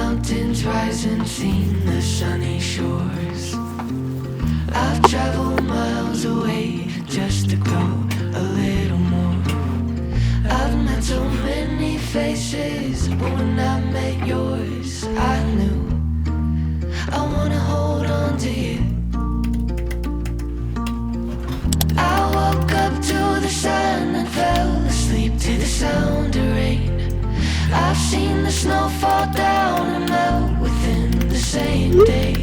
mountains rise and seen the sunny shores. I've traveled miles away just to go a little more. I've met so many faces, but when I met yours, I knew I wanna hold on to you. I woke up to the sun and fell asleep to the sound of rain. I've seen the snow fall down and melt within the same day.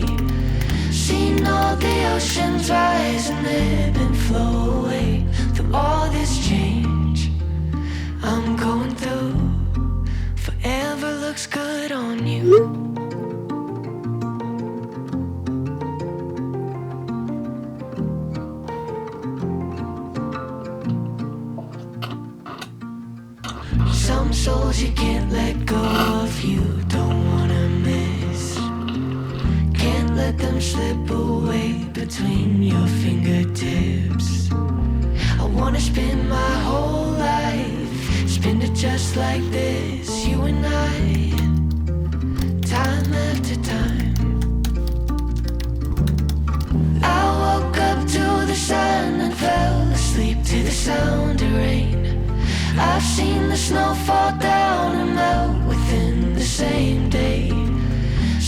Seen all the oceans rise and ebb and flow away. Through all this change I'm going through, forever looks good on you. Some souls you can't let go of, you don't wanna miss. Can't let them slip away between your fingertips. I wanna spend my whole life, spend it just like this, you and I, time after time. I woke up to the sun and fell asleep to the sound of rain. I've seen the snow fall down and melt within the same day.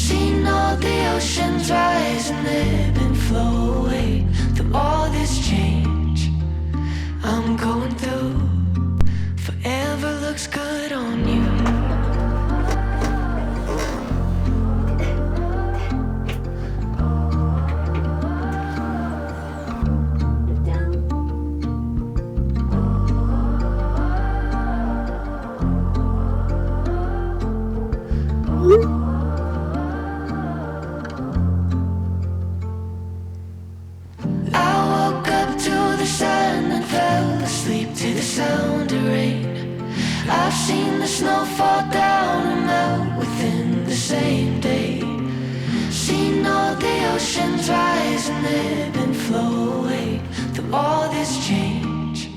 Seen all the oceans rise and ebb and flow away. Through all this change I'm going through, forever looks good on you. I've seen the snow fall down and melt within the same day. Seen all the oceans rise and ebb and flow away. Through all this change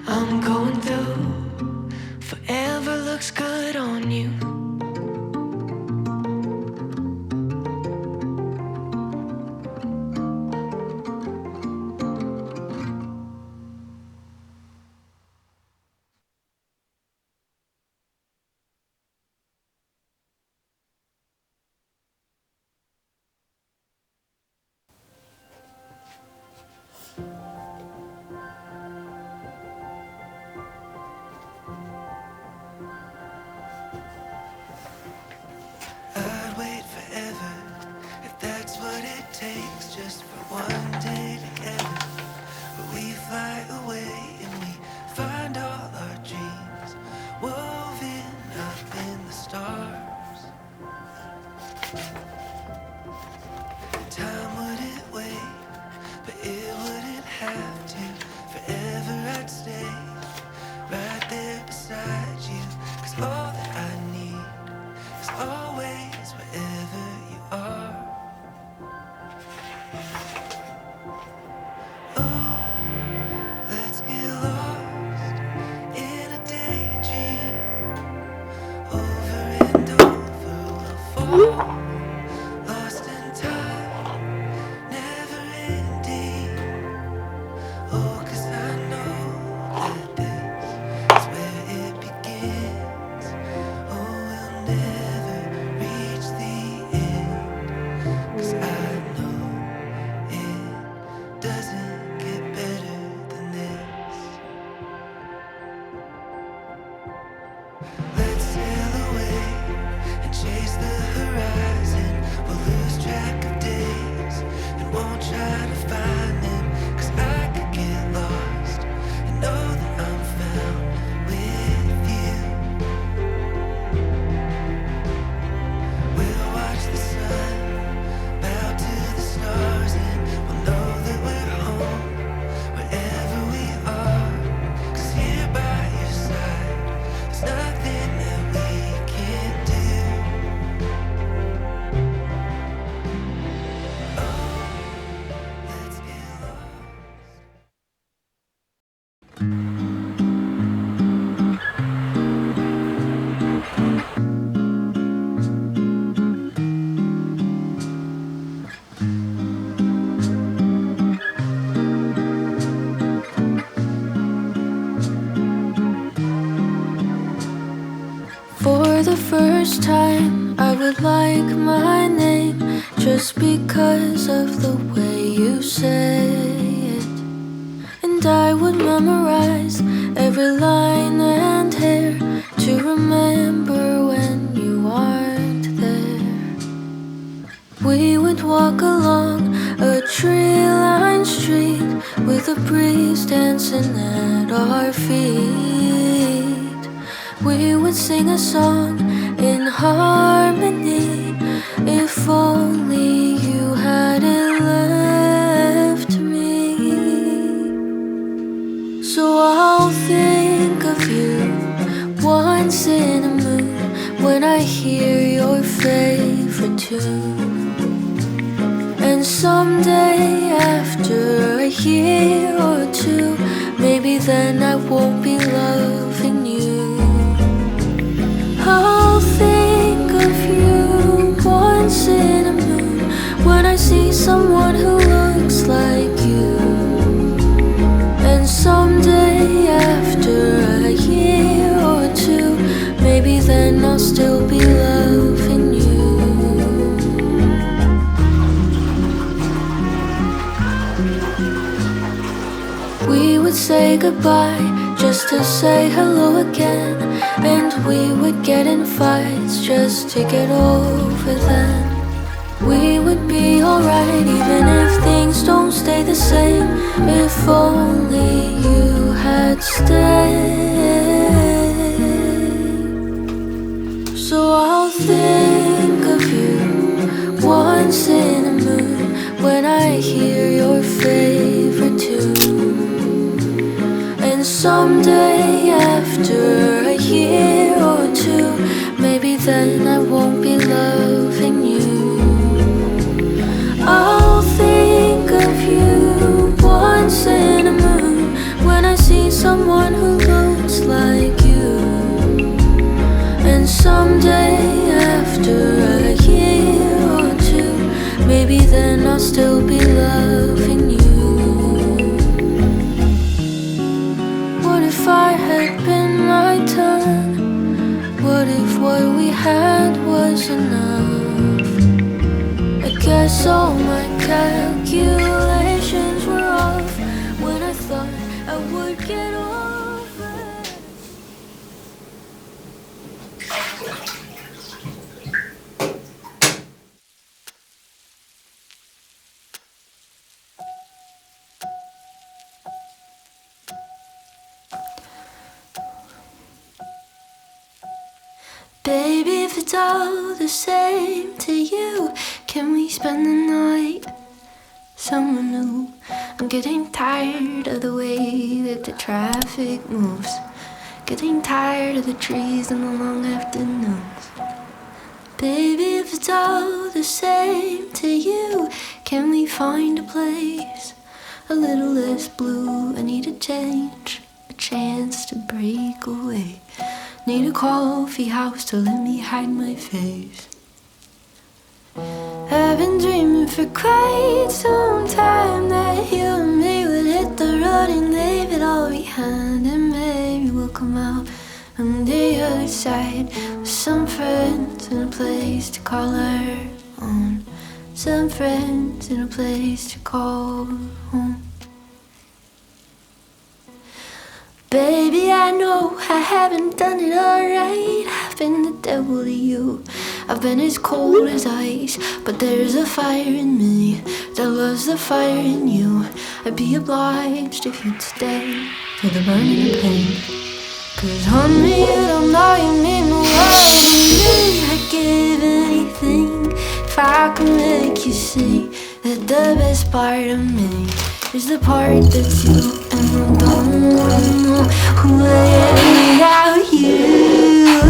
I'm going through, forever looks good on you. I'd wait forever if that's what it takes, just for one day together. But we fly away and we find all our dreams woven up in the stars. Time wouldn't wait, but it wouldn't have to. Forever I'd stay right there beside you, 'cause all that I need is always wherever you are. Oh, let's get lost in a daydream. Over and over we'll fall, lost in time, never ending. Oh, 'cause I know that this is where it begins. Oh, we'll never reach the end, 'cause I know it doesn't get better than this. Let's sail away and chase the horizon. We'll lose track of days and won't try to find them, 'cause I could get lost and know that I'm found with you. We'll watch the sun bow to the stars, and we'll know that we're home wherever we are. 'Cause here by your side, there's nothing that we can't do. Oh, let's get For the first time, I would like my name just because of the way you say it. And I would memorize every line and hair to remember when you aren't there. We would walk along a tree-lined street with a breeze dancing at our feet. We would sing a song in harmony. If only you hadn't left me. So I'll think of you once in a moon when I hear your favorite tune. And someday after a year or two, maybe then I won't be loving you. I'll think of you once in a moon when I see someone who looks like you. And someday after a year or two, maybe then I'll still be loving you. We would say goodbye just to say hello again, and we would get in fights just to get over them. We would be alright even if things don't stay the same. If only you had stayed. So I'll think of you once in a moon when I hear your favorite tune. And someday after a year or two, maybe then I won't be loving you. I'll think of you once in a moon when I see someone who looks like you. And someday after a year or two, maybe then I'll still be loving you. If I had been my turn, what if what we had was enough? I guess all my calculations were off when I thought I would get over it. Baby, if it's all the same to you, can we spend the night somewhere new? I'm getting tired of the way that the traffic moves, getting tired of the trees and the long afternoons. Baby, if it's all the same to you, can we find a place a little less blue? I need a change, a chance to break away. Need a coffee house to let me hide my face. I've been dreaming for quite some time that you and me would hit the road and leave it all behind, and maybe we'll come out on the other side with some friends and a place to call our own. Some friends and a place to call home. Baby, I know I haven't done it alright. I've been the devil to you. I've been as cold as ice, but there's a fire in me that loves the fire in you. I'd be obliged if you'd stay through the burning pain. Cause honey, you don't know you mean the world to me. I'd give anything if I could make you see that the best part of me is the part that's you. And I don't wanna know who I am without you.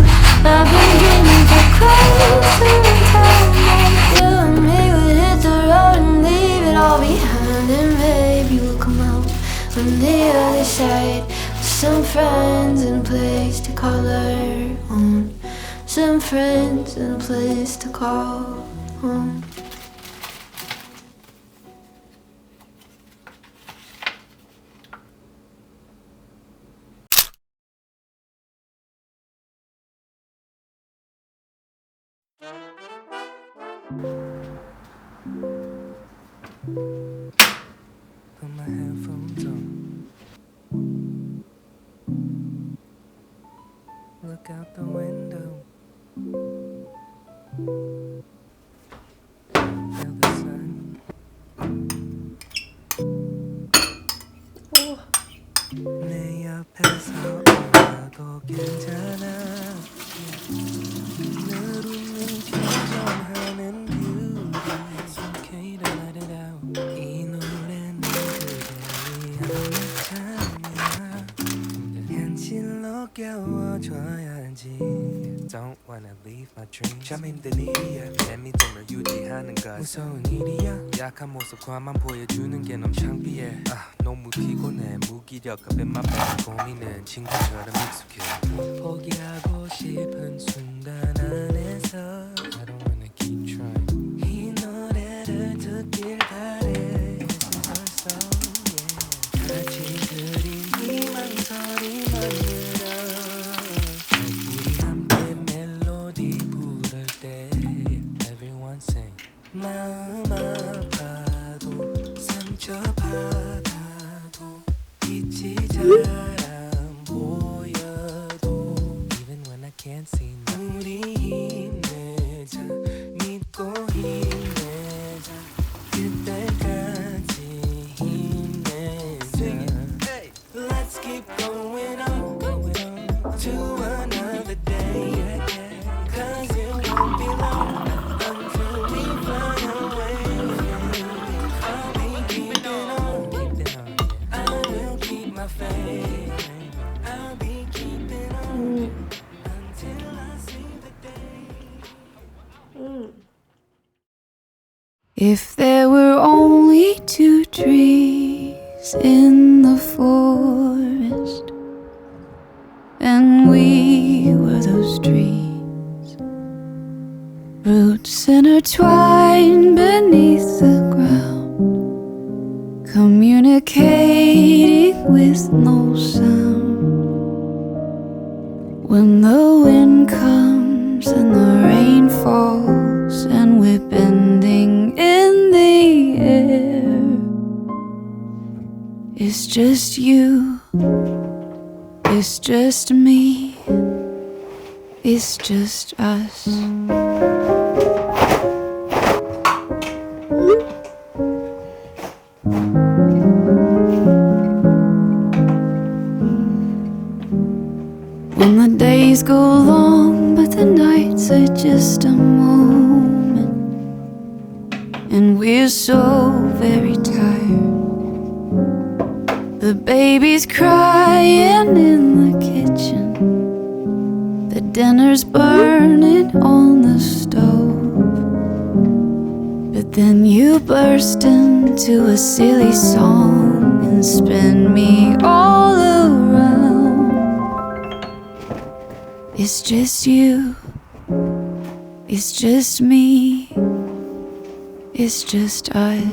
I've been dreaming for quite some time that you and me would hit the road and leave it all behind, and maybe we'll come out on the other side with some friends and a place to call our own. Some friends and a place to call home. Put my headphones on. Look out the window. Feel the sun. 내 옆에서 울어도 괜찮아. 늘 웃는 표정하는 beauty. It's okay to let it out. 이 노래는 그대 위한 찬이야. 현실로 깨워줘야지. Don't wanna leave my dreams. 참 힘든 일이야. 내 믿음을 유지하는 것 무서운 일이야. 약한 모습과만 보여주는 게 너무 창피해. 너무 피곤해. 무기력한 빈 맘에 고민은 친구처럼 익숙해. 포기하고 싶은 순간 안에서 I don't wanna keep trying. 이 노래를 듣길 바래. 벌써 yeah. 같이 그린 희망소리만으로 우리 함께 멜로디 부를 때 Everyone sing. 마음 아파도 상처받아도 빛이 잘 안 보여도 Even when I can't see now. 우리 힘내자 믿고 힘내자 그때까지 힘내자 Let's keep going on to another day Cause it won't be long until we fly away I'll be keeping on I will keep my faith I'll be keeping on until I see the day If there were only two trees in the forest, and we were those trees, roots intertwined beneath the ground, communicating with no sound. When the wind comes and the rain falls and we're bending in the air, it's just you, it's just me, it's just us. When the days go long but the nights are just a moment, and we're so very tired. The baby's crying in the kitchen, the dinner's burning on the stove, but then you burst into a silly song and spin me all around. It's just you, it's just me, it's just us.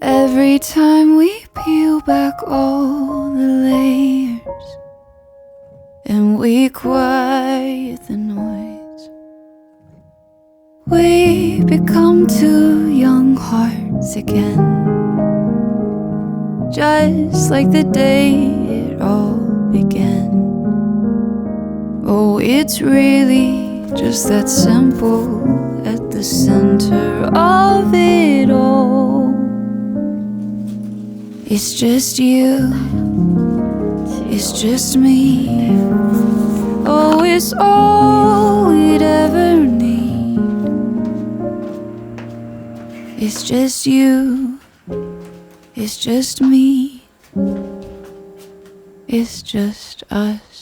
Every time we peel back all the layers and we quiet the noise, we become two young hearts again, just like the day it all began. Oh, it's really just that simple at the center of it all. It's just you, it's just me. Oh, it's all we'd ever need. It's just you, it's just me, It's just us.